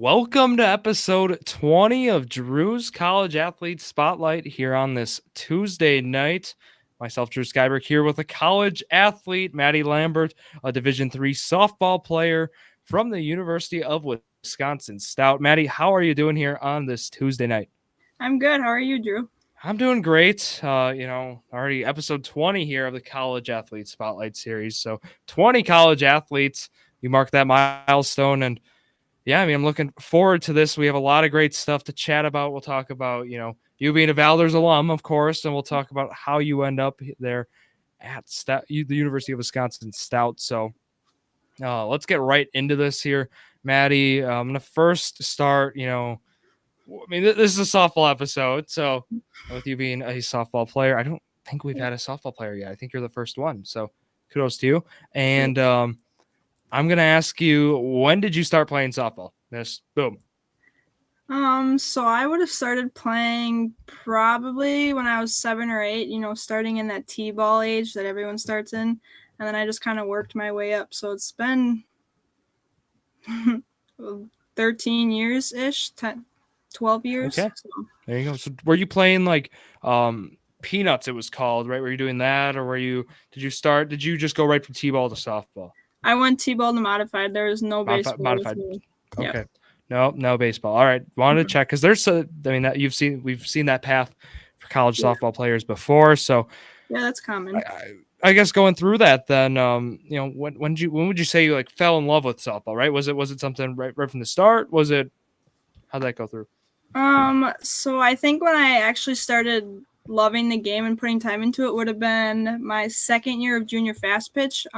Welcome to episode 20 of Drew's College Athlete Spotlight here on this Tuesday night. Myself, Drew Skyberg, here with a college athlete, Maddie Lambert, a Division III softball player from the University of Wisconsin Stout. Maddie, how are you doing here on this Tuesday night? I'm good. How are you, Drew? I'm doing great. Already episode 20 here of the College Athlete Spotlight series. So 20 college athletes. You mark that milestone, and yeah, I'm looking forward to this. We have a lot of great stuff to chat about. We'll talk about, you being a Valdez alum, of course, and we'll talk about how you end up there at the University of Wisconsin Stout. So let's get right into this here, Maddie. I'm going to first start, this is a softball episode. So with you being a softball player, I don't think we've had a softball player yet. I think you're the first one. So kudos to you. And I'm going to ask you, when did you start playing softball? Miss, boom. So I would have started playing probably when I was 7 or 8, starting in that T-ball age that everyone starts in. And then I just kind of worked my way up. So it's been 13 years-ish, 12 years. Okay. So. There you go. So were you playing like Peanuts, it was called, right? Were you doing that, or did you just go right from T-ball to softball? I went T-ball to modified. There was no baseball modified. with me. Okay. Yep. No baseball. All right. Wanted to check because that we've seen that path for college softball players before. So yeah, that's common. I guess going through that, then when would you say you like fell in love with softball? Right? Was it something right from the start? How'd that go through? So I think when I actually started loving the game and putting time into it would have been my second year of junior fast pitch.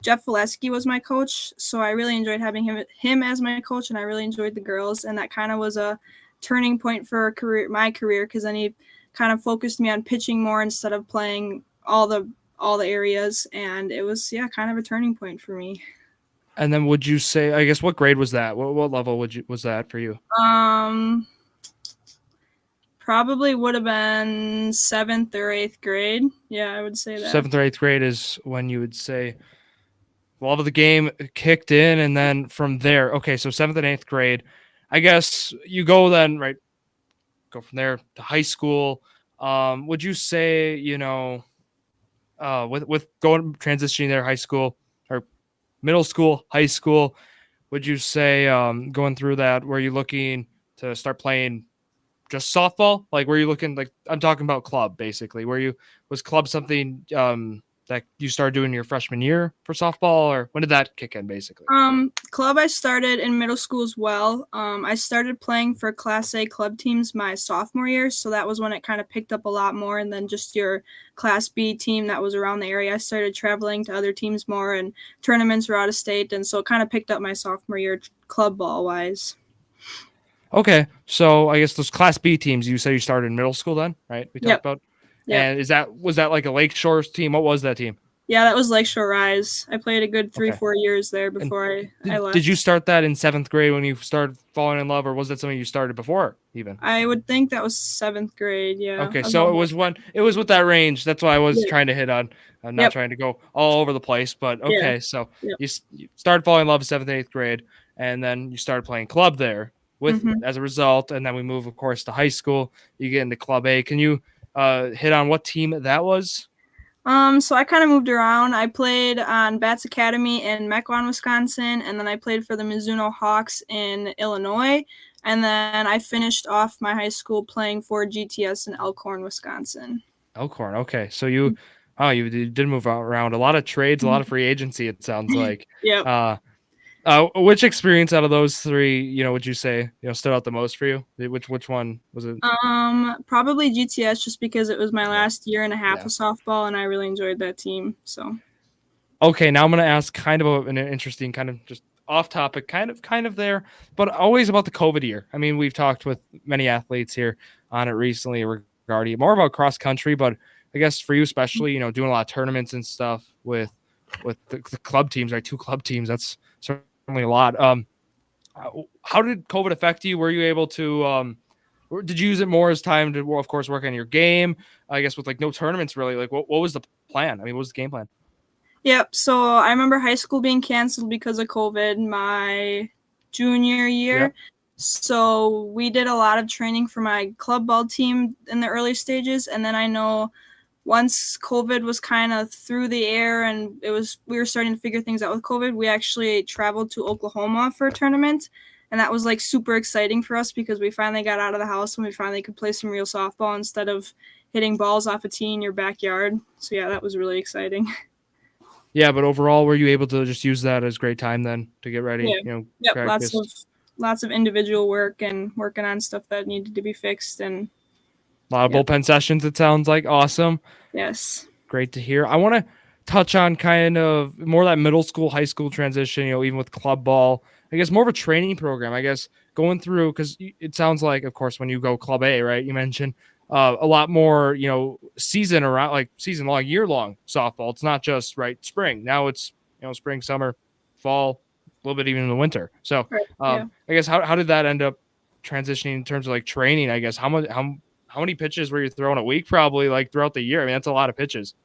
Jeff Valesky was my coach, so I really enjoyed having him as my coach, and I really enjoyed the girls, and that kind of was a turning point for my career, because then he kind of focused me on pitching more instead of playing all the areas, and it was kind of a turning point for me. And then would you say, I guess, what grade was that? What level was that for you? Probably would have been 7th or 8th grade. Yeah, I would say that. 7th or 8th grade is when you would say love of the game kicked in, and then from there, okay, so 7th and 8th grade, I guess you go then, right, go from there to high school. Would you say, with transitioning there, high school or middle school, high school, would you say going through that, were you looking to start playing just softball? Like, were you looking, like, I'm talking about club, basically. Was club something that you started doing your freshman year for softball, or when did that kick in, basically? Club I started in middle school as well. I started playing for Class A club teams my sophomore year, so that was when it kind of picked up a lot more, and then just your Class B team that was around the area. I started traveling to other teams more, and tournaments were out of state, and so it kind of picked up my sophomore year club ball-wise. Okay, so I guess those Class B teams, you say you started in middle school then, right? We talked about. Yep. And was that like a Lakeshore team? What was that team? Yeah, that was Lakeshore Rise. I played a good 3-4 years there before I left. Did you start that in 7th grade when you started falling in love, or was that something you started before even? I would think that was 7th grade, yeah. Okay, so it was with that range. That's why I was trying to hit on. I'm not trying to go all over the place, but okay. So you started falling in love in 7th and 8th grade, and then you started playing club there as a result, and then we move, of course, to high school. You get into Club A. Can you hit on what team that was? So I kind of moved around. I played on Bats Academy in Mequon, Wisconsin, and then I played for the Mizuno Hawks in Illinois, and then I finished off my high school playing for GTS in Elkhorn, Wisconsin. Elkhorn, okay. So you did move around. A lot of trades, a lot of free agency, it sounds like. Yep. Which experience out of those three, would you say, stood out the most for you? Which one was it? Probably GTS, just because it was my last year and a half of softball, and I really enjoyed that team. So. Okay, now I'm going to ask kind of an interesting, kind of just off topic, kind of there, but always about the COVID year. I mean, we've talked with many athletes here on it recently regarding more about cross country, but I guess for you especially, doing a lot of tournaments and stuff with the club teams, right? 2 club teams. That's certainly a lot. How did COVID affect you? Were you able to, did you use it more as time to, of course, work on your game? I guess with like no tournaments really, like what was the plan? I mean, what was the game plan? Yep. So I remember high school being canceled because of COVID. My junior year. Yep. So we did a lot of training for my club ball team in the early stages. And then I know once COVID was kind of through the air and we were starting to figure things out with COVID, we actually traveled to Oklahoma for a tournament. And that was like super exciting for us because we finally got out of the house and we finally could play some real softball instead of hitting balls off a tee in your backyard. So yeah, that was really exciting. Yeah, but overall, were you able to just use that as great time then to get ready? Yeah. Yep. Lots of individual work and working on stuff that needed to be fixed, and a lot of bullpen sessions, it sounds like. Awesome. Yes. Great to hear. I want to touch on kind of more that middle school, high school transition, even with club ball, I guess more of a training program, I guess, going through, because it sounds like, of course, when you go club A, right, you mentioned a lot more, season around, like season long, year long softball. It's not just spring. Now it's, spring, summer, fall, a little bit even in the winter. So I guess how did that end up transitioning in terms of like training? I guess how many pitches were you throwing a week? Probably like throughout the year. I mean, that's a lot of pitches.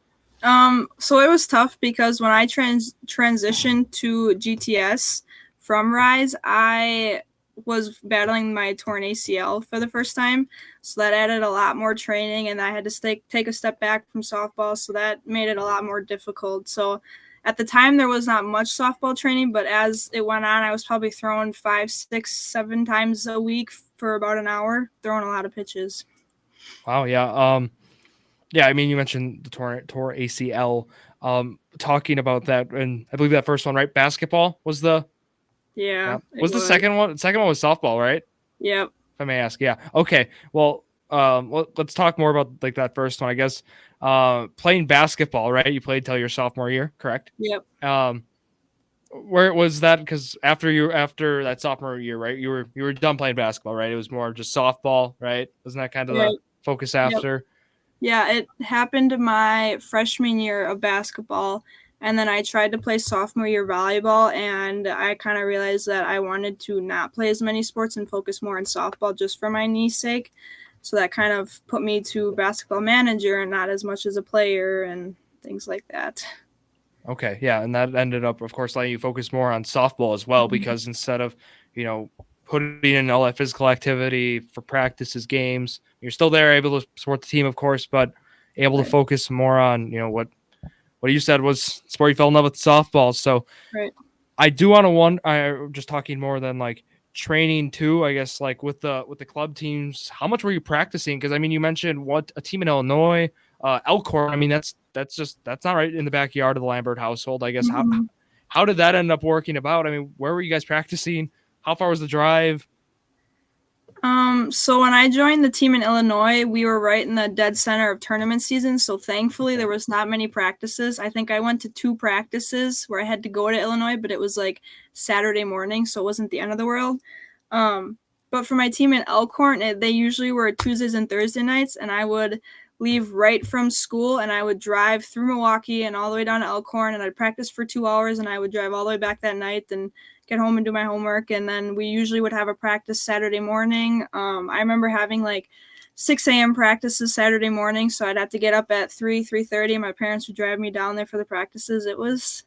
So it was tough because when I transitioned to GTS from Rise, I was battling my torn ACL for the first time. So that added a lot more training, and I had to take a step back from softball. So that made it a lot more difficult. So at the time, there was not much softball training, but as it went on, I was probably throwing 5, 6, 7 times a week for about an hour, throwing a lot of pitches. Wow. Yeah. Yeah. I mean, you mentioned the tore ACL. Talking about that, and I believe that first one, right? Basketball was the. Yeah. Was the second one? The second one was softball, right? Yep. If I may ask. Yeah. Okay. Well, let's talk more about like that first one. I guess playing basketball, right? You played till your sophomore year, correct? Yep. Where was that? Because after that sophomore year, right? You were done playing basketball, right? It was more just softball, right? Wasn't that kind of the focus after? Yep. Yeah, it happened my freshman year of basketball, and then I tried to play sophomore year volleyball, and I kind of realized that I wanted to not play as many sports and focus more on softball just for my knee's sake. So that kind of put me to basketball manager and not as much as a player and things like that. Okay, yeah, and that ended up, of course, letting you focus more on softball as well, because instead of, putting in all that physical activity for practices, games, you're still there, able to support the team, of course, but able to focus more on, what you said was sport you fell in love with, softball. So I do want to just talking more than like training too, I guess, like with the club teams, how much were you practicing? Because I mean, you mentioned a team in Illinois, Elkhorn. I mean, that's not right in the backyard of the Lambert household, I guess. How did that end up working about? I mean, where were you guys practicing? How far was the drive? So when I joined the team in Illinois, we were right in the dead center of tournament season. So thankfully there was not many practices. I think I went to 2 practices where I had to go to Illinois, but it was like Saturday morning. So it wasn't the end of the world. But for my team in Elkhorn, they usually were Tuesdays and Thursday nights, and I would leave right from school and I would drive through Milwaukee and all the way down to Elkhorn, and I'd practice for 2 hours and I would drive all the way back that night and get home and do my homework. And then we usually would have a practice Saturday morning. I remember having like 6 a.m. practices Saturday morning, so I'd have to get up at 3:30, and my parents would drive me down there for the practices. It was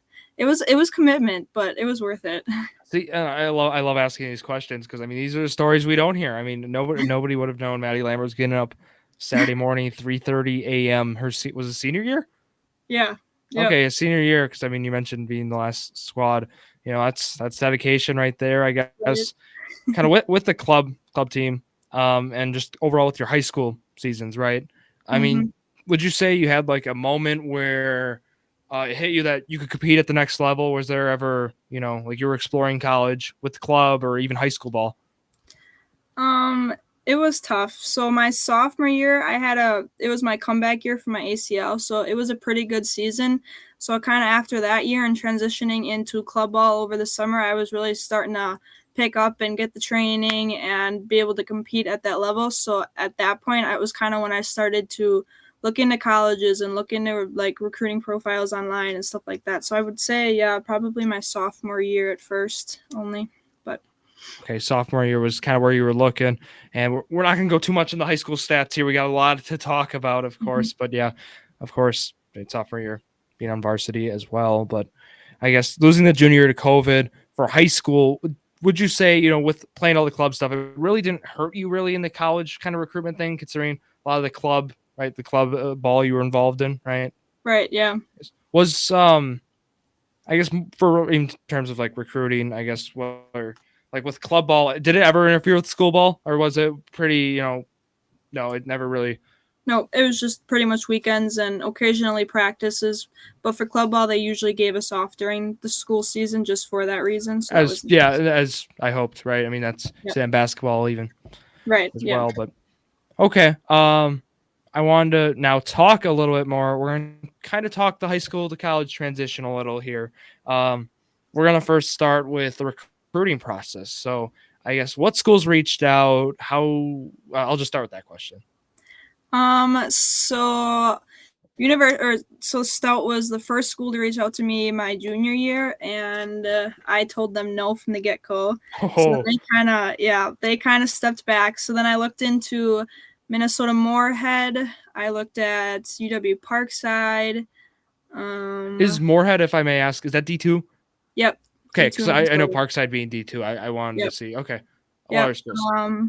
commitment, but it was worth it. See, I love asking these questions, because I mean, these are the stories we don't hear. I mean, nobody would have known Maddie Lambert was getting up Saturday morning, 3:30 a.m. Her seat was a senior year. Yeah. Yep. Okay, a senior year, because I mean, you mentioned being the last squad. That's dedication right there, I guess. Right. Kind of with the club team, and just overall with your high school seasons, right? I mean, would you say you had like a moment where it hit you that you could compete at the next level? Was there ever, like you were exploring college with the club or even high school ball? It was tough. So my sophomore year, it was my comeback year for my ACL. So it was a pretty good season. So kind of after that year and transitioning into club ball over the summer, I was really starting to pick up and get the training and be able to compete at that level. So at that point, it was kind of when I started to look into colleges and look into like recruiting profiles online and stuff like that. So I would say, yeah, probably my sophomore year at first only. Okay, sophomore year was kind of where you were looking, and we're not going to go too much in the high school stats here. We got a lot to talk about, of course, but yeah, of course, sophomore year being on varsity as well. But I guess losing the junior year to COVID for high school, would you say, with playing all the club stuff, it really didn't hurt you really in the college kind of recruitment thing, considering a lot of the club, right? The club ball you were involved in, right? Right. Yeah. Was, I guess for in terms of like recruiting, I guess, like with club ball, did it ever interfere with school ball, or was it pretty, no, it never really. No, it was just pretty much weekends and occasionally practices. But for club ball, they usually gave us off during the school season just for that reason. So as I hoped, right? I mean, that's same basketball even right as well. But okay, I wanted to now talk a little bit more. We're going to kind of talk the high school to college transition a little here. We're going to first start with the recruiting process. So I guess what schools reached out? I'll just start with that question. So Stout was the first school to reach out to me my junior year, and I told them no from the get-go. So they kind of stepped back. So then I looked into Minnesota Moorhead. I looked at UW Parkside. Is Moorhead, if I may ask, is that D2? Yep. Okay, because I know Parkside being D2. I wanted to see. Okay. Yeah.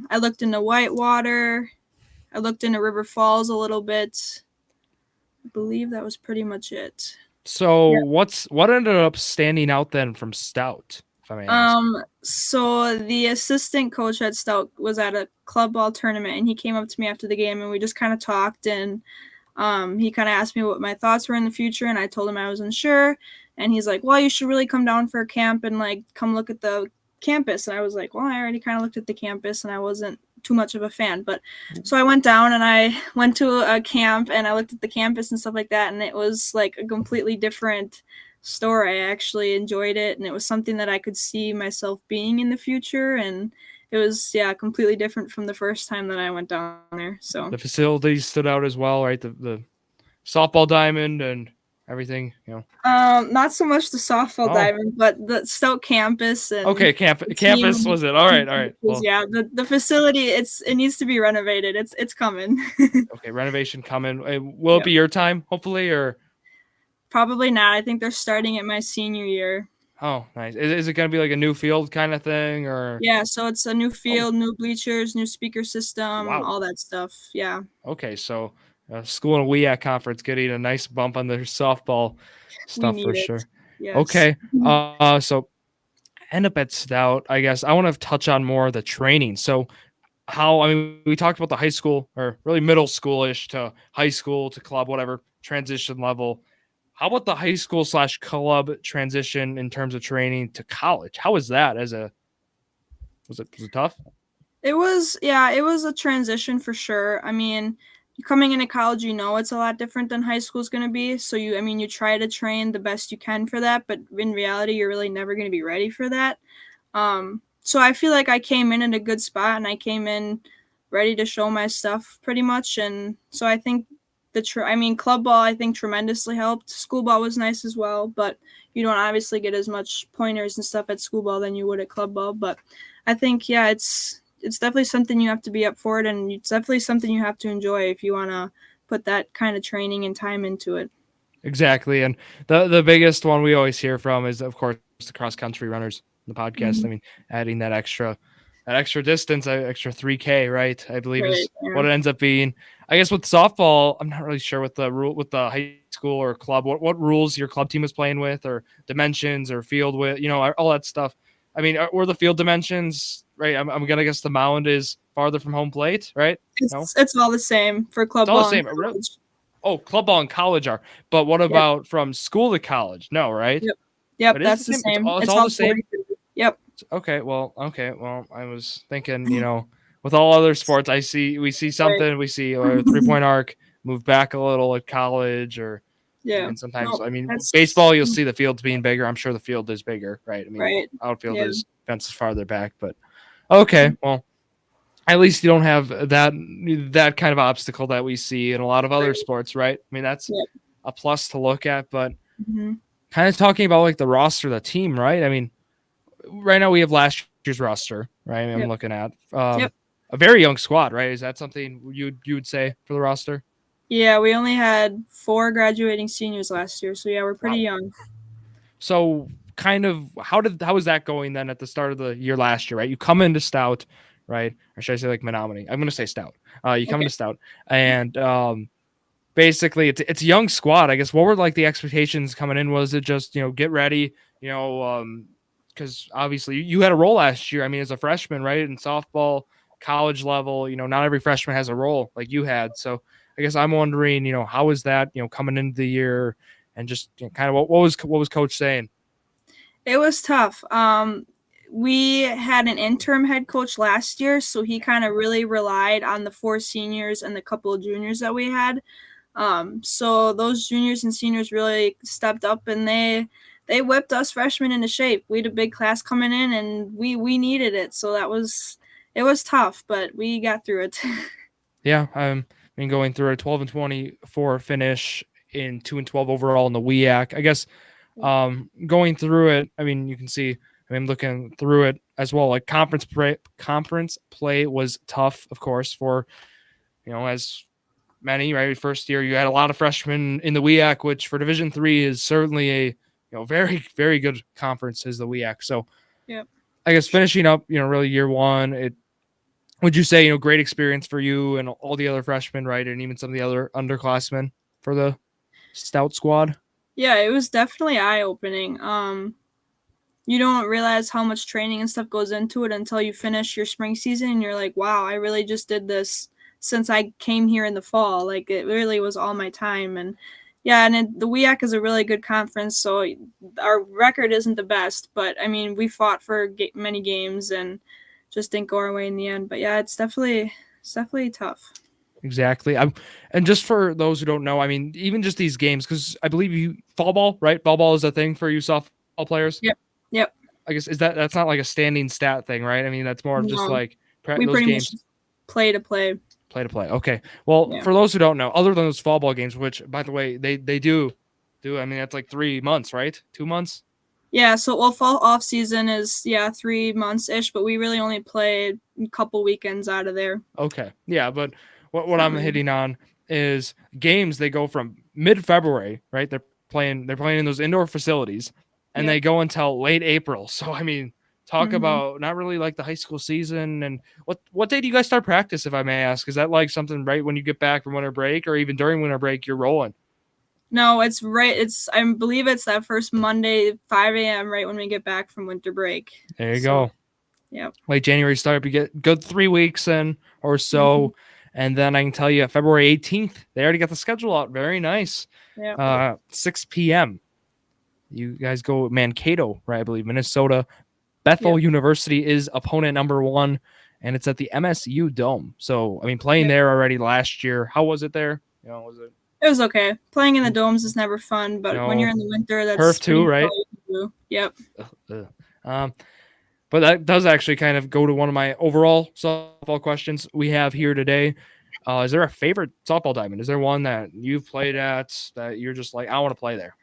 I looked into Whitewater. I looked into River Falls a little bit. I believe that was pretty much it. So what ended up standing out then from Stout, if I may ask? So the assistant coach at Stout was at a club ball tournament, and he came up to me after the game, and we just kind of talked, and he kind of asked me what my thoughts were in the future, and I told him I wasn't sure, and he's like, well, you should really come down for a camp and like come look at the campus. And I was like, well, I already kind of looked at the campus, and I wasn't too much of a fan. But so I went down and I went to a camp and I looked at the campus and stuff like that, and it was like a completely different story. I actually enjoyed it, and it was something that I could see myself being in the future, and it was completely different from the first time that I went down there. So the facilities stood out as well, right? The softball diamond and everything, not so much the softball diamond, but the Stout campus. And okay, campus was it? All right. Well, yeah, the facility, it needs to be renovated. It's coming. Okay, renovation coming. Will it be your time, hopefully, or probably not? I think they're starting at my senior year. Oh, nice. Is it going to be like a new field kind of thing, or? Yeah, so it's a new field, new bleachers, new speaker system, all that stuff. Yeah. Okay, so school and WEAC conference getting a nice bump on their softball stuff for sure. Yes. Okay, so end up at Stout. I guess I want to touch on more of the training. So we talked about the high school or really middle school-ish to high school to club, whatever transition level. How about the high school / club transition in terms of training to college? How was that was it tough? It was a transition for sure. I mean, coming into college, it's a lot different than high school is going to be. So you try to train the best you can for that, but in reality, you're really never going to be ready for that. So I feel like I came in a good spot, and I came in ready to show my stuff pretty much. And so I think club ball, I think, tremendously helped. School ball was nice as well, but you don't obviously get as much pointers and stuff at school ball than you would at club ball. But I think, it's definitely something you have to be up for it, and it's definitely something you have to enjoy if you want to put that kind of training and time into it. Exactly. And the biggest one we always hear from is, of course, the cross-country runners in the podcast. Mm-hmm. I mean, adding that extra distance, extra 3K, right? I believe is what it ends up being. I guess with softball, I'm not really sure with the high school or club, what rules your club team is playing with, or dimensions or field width, all that stuff. I mean, were the field dimensions, right? I'm going to guess the mound is farther from home plate, right? It's all the same for club ball. It's all the same. Oh, club ball and college are. But what about from school to college? No, right? Yep, that's the same. It's all the same? Yep. Okay, well, I was thinking, with all other sports, we see something, right. We see a 3-point arc move back a little at college, or and sometimes, baseball, you'll see the fields being bigger. I'm sure the field is bigger, right? I mean, outfield is fences farther back, but okay, well, at least you don't have that kind of obstacle that we see in a lot of other sports, right? I mean, that's a plus to look at, but kind of talking about like the roster, the team, right? I mean, right now we have last year's roster, right? I'm looking at a very young squad, right? Is that something you would say for the roster? Yeah, we only had 4 graduating seniors last year, so we're pretty young. So how was that going then at the start of the year last year, right? You come into Stout, right? Or should I say like Menominee? I'm going to say Stout. You come into Stout, and basically it's a young squad. I guess what were like the expectations coming in? Was it just, get ready, because obviously you had a role last year. I mean, as a freshman, right, in softball, college level, not every freshman has a role like you had. So I guess I'm wondering, how was that, coming into the year, and just kind of what was coach saying? It was tough. We had an interim head coach last year, so he kind of really relied on the 4 seniors and the couple of juniors that we had. So those juniors and seniors really stepped up, and they whipped us freshmen into shape. We had a big class coming in, and we needed it. So it was tough, but we got through it. Yeah, I mean, going through a 12-24 finish in 2-12 overall in the WEAC. I guess going through it, I mean, you can see. I mean, looking through it as well. Like conference play was tough, of course, for as many, right? First year, you had a lot of freshmen in the WEAC, which for Division III is certainly a very, very good conference is the WEAC. So, yeah, I guess finishing up, really year one, would you say, great experience for you and all the other freshmen, right? And even some of the other underclassmen for the Stout squad? Yeah, it was definitely eye-opening. You don't realize how much training and stuff goes into it until you finish your spring season, and you're like, wow, I really just did this since I came here in the fall. Like, it really was all my time. And yeah, and the WEAC is a really good conference, so our record isn't the best, but I mean, we fought for many games and just didn't go our way in the end. But yeah, it's definitely tough. Exactly. And just for those who don't know, I mean, even just these games, because I believe fall ball, right? Fall ball is a thing for you softball players. Yep. I guess that's not like a standing stat thing, right? I mean, that's more of just like we those pretty games. Much play to play. Play to play. Okay. Well, for those who don't know, other than those fall ball games, which by the way they do, I mean, that's like 3 months, right? 2 months. Yeah. So fall off season is 3 months ish, but we really only play a couple weekends out of there. Okay. Yeah, but what I'm hitting on is games. They go from mid-February, right? They're playing in those indoor facilities, and they go until late April. So I mean, talk about not really like the high school season. And what day do you guys start practice, if I may ask? Is that like something right when you get back from winter break, or even during winter break you're rolling? No, it's right. I believe it's that first Monday, 5 a.m. right when we get back from winter break. There you go. Yeah. Late January start, you get good 3 weeks in or so. And then I can tell you February 18th, they already got the schedule out. Very nice. Yeah. 6 p.m. You guys go Mankato, right? I believe Minnesota. Bethel University is opponent number 1, and it's at the MSU Dome. So, I mean, playing there already last year. How was it there? Was it? It was okay. Playing in the domes is never fun, but when you're in the winter, that's turf too, right? Yep. But that does actually kind of go to one of my overall softball questions we have here today. Is there a favorite softball diamond? Is there one that you've played at that you're just like, I want to play there?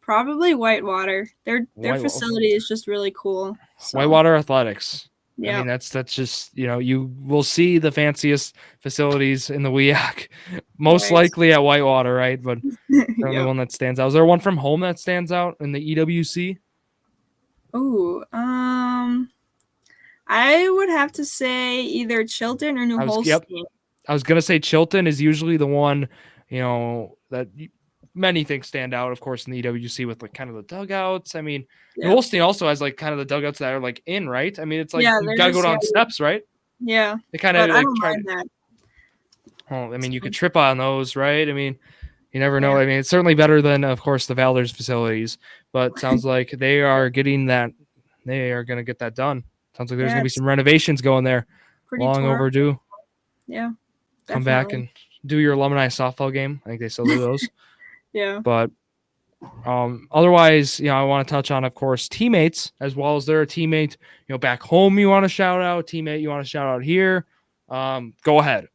Probably Whitewater. Their facility is just really cool. So. Whitewater Athletics. Yeah. I mean, that's just, you will see the fanciest facilities in the WEAC, most likely at Whitewater, right? But the only one that stands out. Is there one from home that stands out in the EWC? Oh, I would have to say either Chilton or New Holstein. I was gonna say Chilton is usually the one, that many things stand out, of course, in the EWC with like kind of the dugouts. I mean, New Holstein also has like kind of the dugouts that are like in, right? I mean, it's like you gotta go down steps, right? Yeah. They kind of like I don't mind that. Oh, I mean, you could trip on those, right? I mean, you never know. I mean, it's certainly better than, of course, the Valor's facilities, but sounds like they are getting that. They are going to get that done. Sounds like there's going to be some renovations going there. Long overdue. Yeah. Come back and do your alumni softball game. I think they still do those. Yeah. But otherwise, I want to touch on, of course, teammates as well. As they're a teammate, back home you want to shout out, teammate you want to shout out here. Go ahead.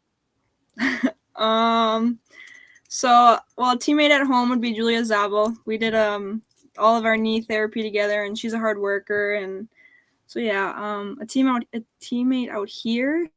So, a teammate at home would be Julia Zabel. We did all of our knee therapy together, and she's a hard worker. And so, a teammate out here.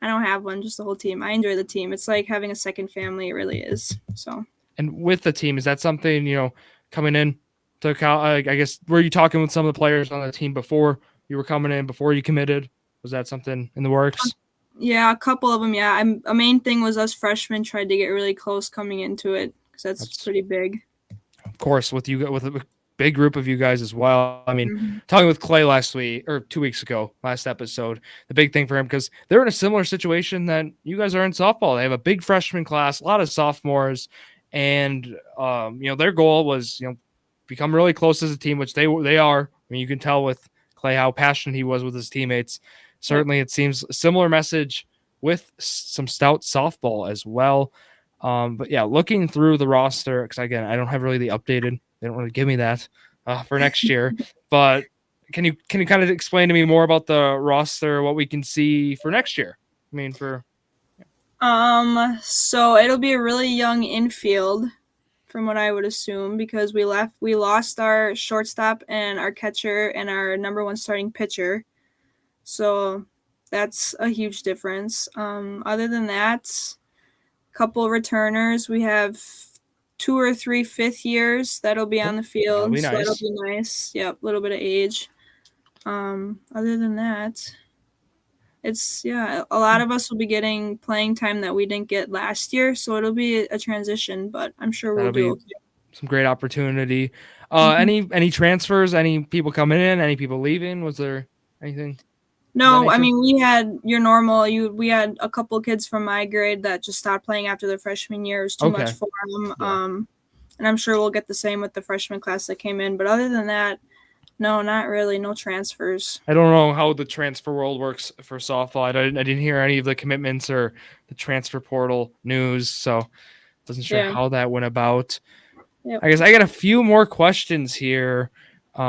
I don't have one, just the whole team. I enjoy the team. It's like having a second family. It really is. So. And with the team, is that something coming in to I guess, were you talking with some of the players on the team before you were coming in, before you committed? Was that something in the works? Yeah, a couple of them. Yeah, a main thing was us freshmen tried to get really close coming into it because that's pretty big. Of course, with a big group of you guys as well. I mean, talking with Clay last week or 2 weeks ago, last episode, the big thing for him, because they're in a similar situation that you guys are in softball. They have a big freshman class, a lot of sophomores, and their goal was become really close as a team, which they are. I mean, you can tell with Clay how passionate he was with his teammates. Certainly, it seems a similar message with some stout softball as well. But yeah, looking through the roster, because again, I don't have really the updated. They don't really give me that for next year. But can you kind of explain to me more about the roster, what we can see for next year? I mean, so it'll be a really young infield, from what I would assume, because we lost our shortstop and our catcher and our number one starting pitcher. So that's a huge difference. Other than that, couple returners. We have 2 or 3 fifth years that'll be on the field. That'll be nice. Yep, a little bit of age. Other than that, it's a lot of us will be getting playing time that we didn't get last year, so it'll be a transition, but I'm sure we'll do okay. Some great opportunity. Any transfers? Any people coming in? Any people leaving? Was there anything? No, I mean, we had your normal. We had a couple of kids from my grade that just stopped playing after their freshman year. It was too much for them. Yeah. And I'm sure we'll get the same with the freshman class that came in. But other than that, no, not really. No transfers. I don't know how the transfer world works for softball. I didn't hear any of the commitments or the transfer portal news, so wasn't sure how that went about. Yep. I guess I got a few more questions here. We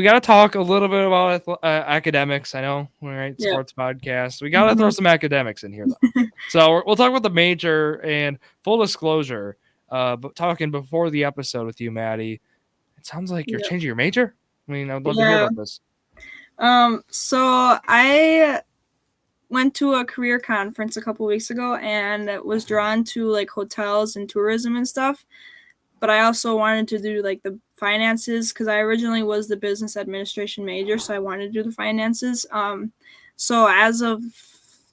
got to talk a little bit about academics. I know we're sports podcast. We got to throw some academics in here, though. So we'll talk about the major and full disclosure. But talking before the episode with you, Maddie, it sounds like you're changing your major. I mean, I'd love to hear about this. So I went to a career conference a couple weeks ago and was drawn to like hotels and tourism and stuff. But I also wanted to do like the finances because I originally was the business administration major, so I wanted to do the finances. So as of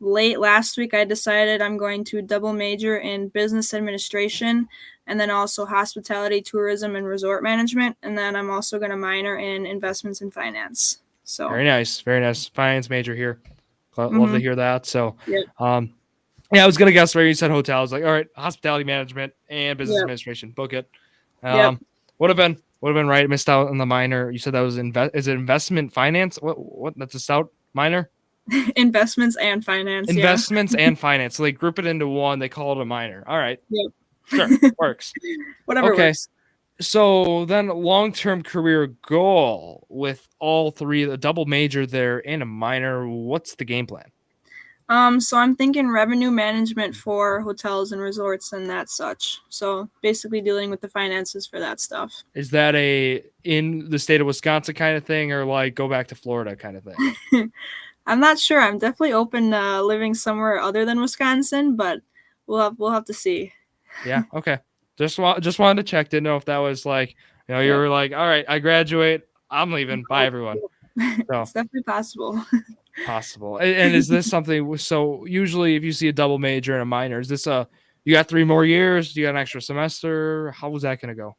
late last week, I decided I'm going to double major in business administration and then also hospitality, tourism, and resort management. And then I'm also going to minor in investments and finance. So very nice. Finance major here. Love to hear that. So, I was going to guess where you said hotels. Like, all right, hospitality management and business administration. Book it. Would have been right. Missed out on the minor. You said that was is it investment finance? What? That's a stout minor? Investments and finance. Investments and finance. So they group it into one. They call it a minor. All right. Yep. Sure. Works. Whatever works. So then long-term career goal with all three, a double major there and a minor. What's the game plan? So I'm thinking revenue management for hotels and resorts and that such. So basically dealing with the finances for that stuff. Is that in the state of Wisconsin kind of thing or like go back to Florida kind of thing? I'm not sure. I'm definitely open to living somewhere other than Wisconsin, but we'll have to see. Yeah. Okay. Just wanted to check. Didn't know if that was like, you were like, all right, I graduate. I'm leaving. Bye, everyone. So, it's definitely possible. Possible. And is this something? So usually, if you see a double major and a minor, is this you got 3 more years? Do you got an extra semester? How was that going to go?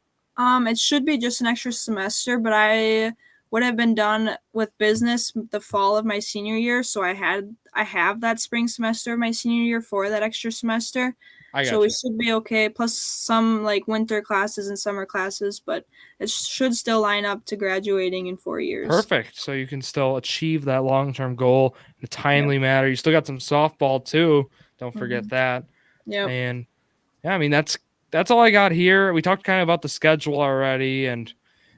It should be just an extra semester, but I would have been done with business the fall of my senior year, so I have that spring semester of my senior year for that extra semester. So we should be okay, plus some like winter classes and summer classes, but it should still line up to graduating in 4 years. Perfect. So you can still achieve that long-term goal in a timely manner. You still got some softball too. Don't forget that. Yeah. And I mean, that's all I got here. We talked kind of about the schedule already. And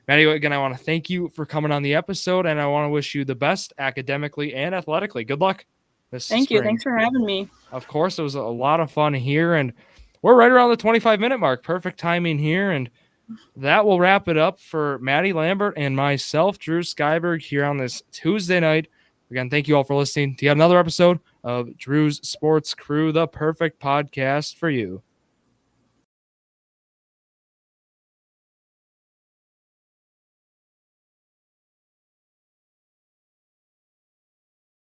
Maddie, again, I want to thank you for coming on the episode, and I want to wish you the best academically and athletically. Good luck. Thank you. Thanks for having me. Of course, it was a lot of fun here, and we're right around the 25-minute mark. Perfect timing here, and that will wrap it up for Maddie Lambert and myself, Drew Skyberg, here on this Tuesday night. Again, thank you all for listening to yet another episode of Drew's Sports Crew, the perfect podcast for you.